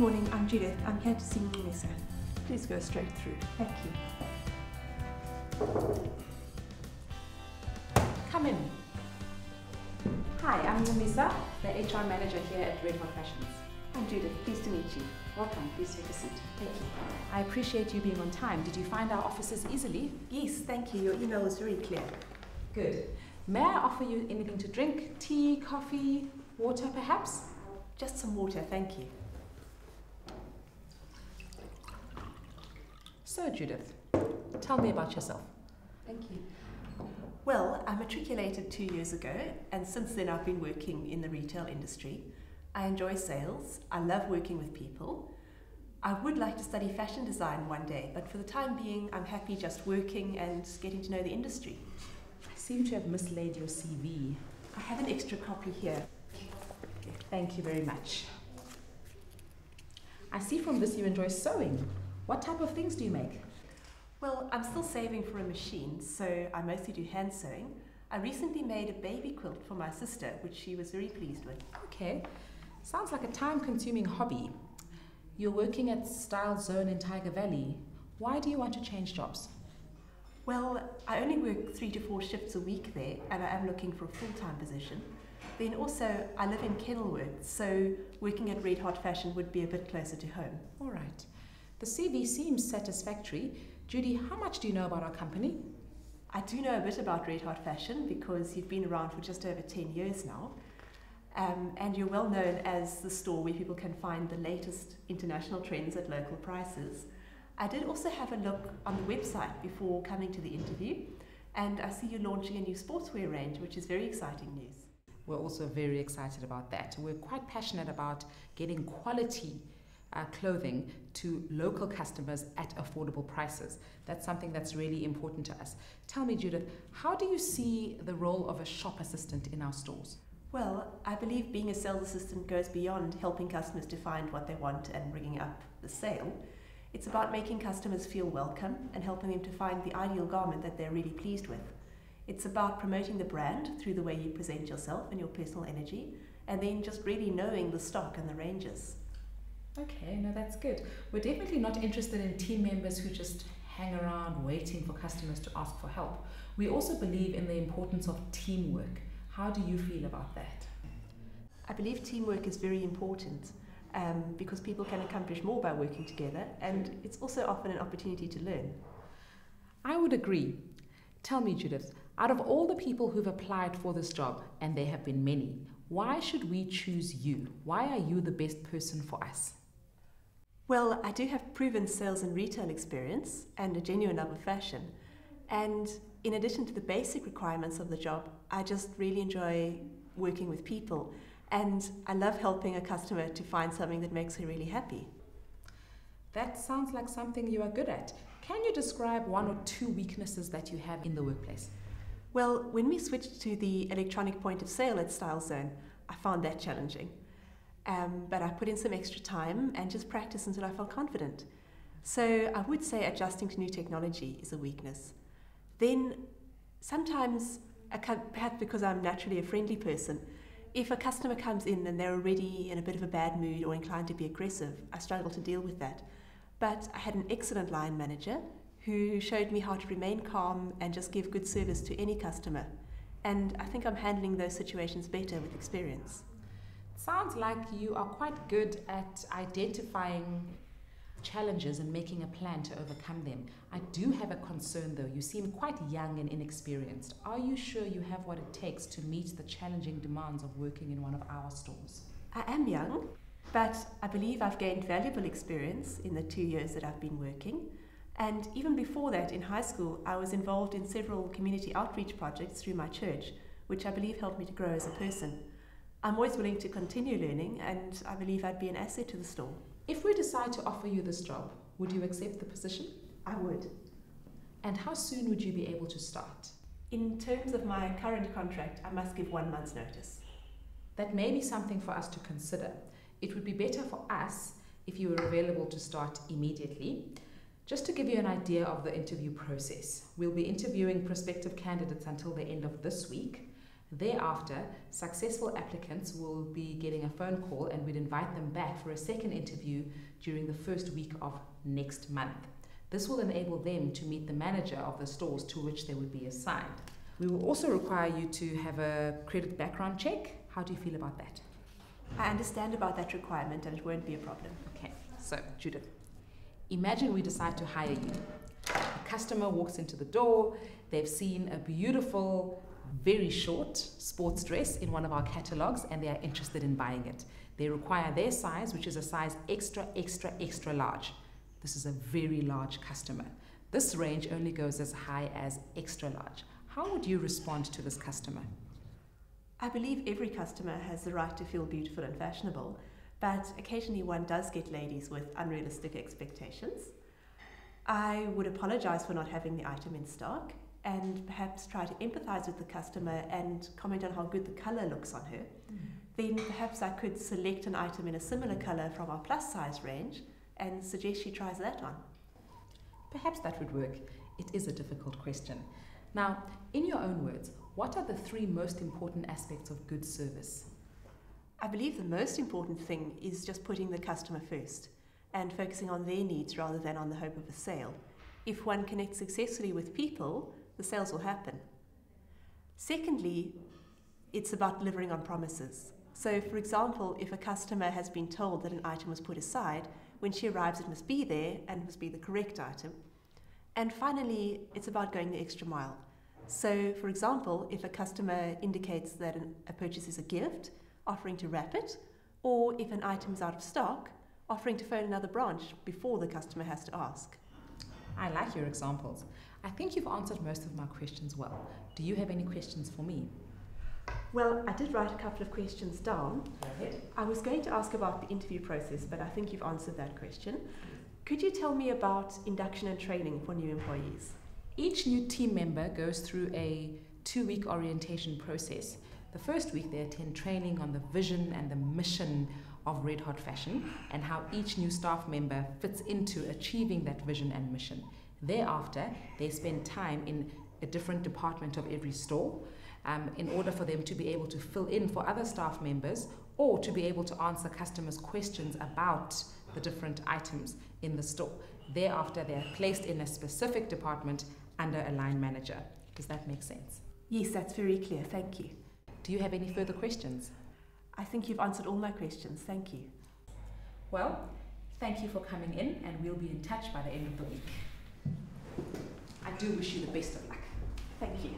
morning, I'm Judith. I'm here to see Melissa. Please go straight through. Thank you. Come in. Hi, I'm Melissa, the HR manager here at Red Hot Fashions. I'm Judith. Pleased to meet you. Welcome. Please take a seat. Thank you. I appreciate you being on time. Did you find our offices easily? Yes, thank you. Your email was very clear. Good. May I offer you anything to drink? Tea, coffee, water perhaps? Just some water, thank you. So, Judith, tell me about yourself. Thank you. Well, I matriculated 2 years ago, and since then I've been working in the retail industry. I enjoy sales. I love working with people. I would like to study fashion design one day, but for the time being, I'm happy just working and getting to know the industry. I seem to have mislaid your CV. I have an extra copy here. Thank you very much. I see from this you enjoy sewing. What type of things do you make? Well, I'm still saving for a machine, so I mostly do hand sewing. I recently made a baby quilt for my sister, which she was very pleased with. Okay, sounds like a time-consuming hobby. You're working at Style Zone in Tiger Valley. Why do you want to change jobs? Well, I only work 3 to 4 shifts a week there, and I am looking for a full-time position. Then also, I live in Kenilworth, so working at Red Hot Fashion would be a bit closer to home. All right. The CV seems satisfactory. Judy, how much do you know about our company? I do know a bit about Red Hot Fashion because you've been around for just over 10 years now. And you're well known as the store where people can find the latest international trends at local prices. I did also have a look on the website before coming to the interview, and I see you're launching a new sportswear range, which is very exciting news. We're also very excited about that. We're quite passionate about getting quality clothing to local customers at affordable prices. That's something that's really important to us. Tell me, Judith, how do you see the role of a shop assistant in our stores? Well, I believe being a sales assistant goes beyond helping customers to find what they want and bringing up the sale. It's about making customers feel welcome and helping them to find the ideal garment that they're really pleased with. It's about promoting the brand through the way you present yourself and your personal energy, and then just really knowing the stock and the ranges. Okay, no, that's good. We're definitely not interested in team members who just hang around waiting for customers to ask for help. We also believe in the importance of teamwork. How do you feel about that? I believe teamwork is very important because people can accomplish more by working together, and it's also often an opportunity to learn. I would agree. Tell me, Judith, out of all the people who've applied for this job, and there have been many, why should we choose you? Why are you the best person for us? Well, I do have proven sales and retail experience and a genuine love of fashion. And in addition to the basic requirements of the job, I just really enjoy working with people. And I love helping a customer to find something that makes her really happy. That sounds like something you are good at. Can you describe 1 or 2 weaknesses that you have in the workplace? Well, when we switched to the electronic point of sale at Style Zone, I found that challenging. But I put in some extra time and just practiced until I felt confident. So I would say adjusting to new technology is a weakness. Then sometimes, perhaps because I'm naturally a friendly person, if a customer comes in and they're already in a bit of a bad mood or inclined to be aggressive, I struggle to deal with that. But I had an excellent line manager who showed me how to remain calm and just give good service to any customer. And I think I'm handling those situations better with experience. Sounds like you are quite good at identifying challenges and making a plan to overcome them. I do have a concern though. You seem quite young and inexperienced. Are you sure you have what it takes to meet the challenging demands of working in one of our stores? I am young, but I believe I've gained valuable experience in the 2 years that I've been working. And even before that, in high school, I was involved in several community outreach projects through my church, which I believe helped me to grow as a person. I'm always willing to continue learning, and I believe I'd be an asset to the store. If we decide to offer you this job, would you accept the position? I would. And how soon would you be able to start? In terms of my current contract, I must give 1 month's notice. That may be something for us to consider. It would be better for us if you were available to start immediately. Just to give you an idea of the interview process, we'll be interviewing prospective candidates until the end of this week. Thereafter, successful applicants will be getting a phone call and we'd invite them back for a second interview during the first week of next month. This will enable them to meet the manager of the stores to which they would be assigned. We will also require you to have a credit background check. How do you feel about that? I understand about that requirement and it won't be a problem. Okay, so Judith, imagine we decide to hire you. A customer walks into the door, they've seen a beautiful, very short sports dress in one of our catalogs and they are interested in buying it. They require their size, which is a size extra, extra, extra large. This is a very large customer. This range only goes as high as extra large. How would you respond to this customer? I believe every customer has the right to feel beautiful and fashionable, but occasionally one does get ladies with unrealistic expectations. I would apologize for not having the item in stock and perhaps try to empathize with the customer and comment on how good the color looks on her. Then perhaps I could select an item in a similar color from our plus size range and suggest she tries that on. Perhaps that would work. It is a difficult question. Now, in your own words, what are the 3 most important aspects of good service? I believe the most important thing is just putting the customer first and focusing on their needs rather than on the hope of a sale. If one connects successfully with people, the sales will happen. Secondly, it's about delivering on promises. So, for example, if a customer has been told that an item was put aside, when she arrives it must be there and must be the correct item. And finally, it's about going the extra mile. So, for example, if a customer indicates that a purchase is a gift, offering to wrap it, or if an item is out of stock, offering to phone another branch before the customer has to ask. I like your examples. I think you've answered most of my questions well. Do you have any questions for me? Well, I did write a couple of questions down. Go ahead. I was going to ask about the interview process, but I think you've answered that question. Could you tell me about induction and training for new employees? Each new team member goes through a 2-week orientation process. The first week they attend training on the vision and the mission of Red Hot Fashion and how each new staff member fits into achieving that vision and mission. Thereafter, they spend time in a different department of every store in order for them to be able to fill in for other staff members or to be able to answer customers' questions about the different items in the store. Thereafter, they are placed in a specific department under a line manager. Does that make sense? Yes, that's very clear. Thank you. Do you have any further questions? I think you've answered all my questions. Thank you. Well, thank you for coming in and we'll be in touch by the end of the week. I do wish you the best of luck. Thank you.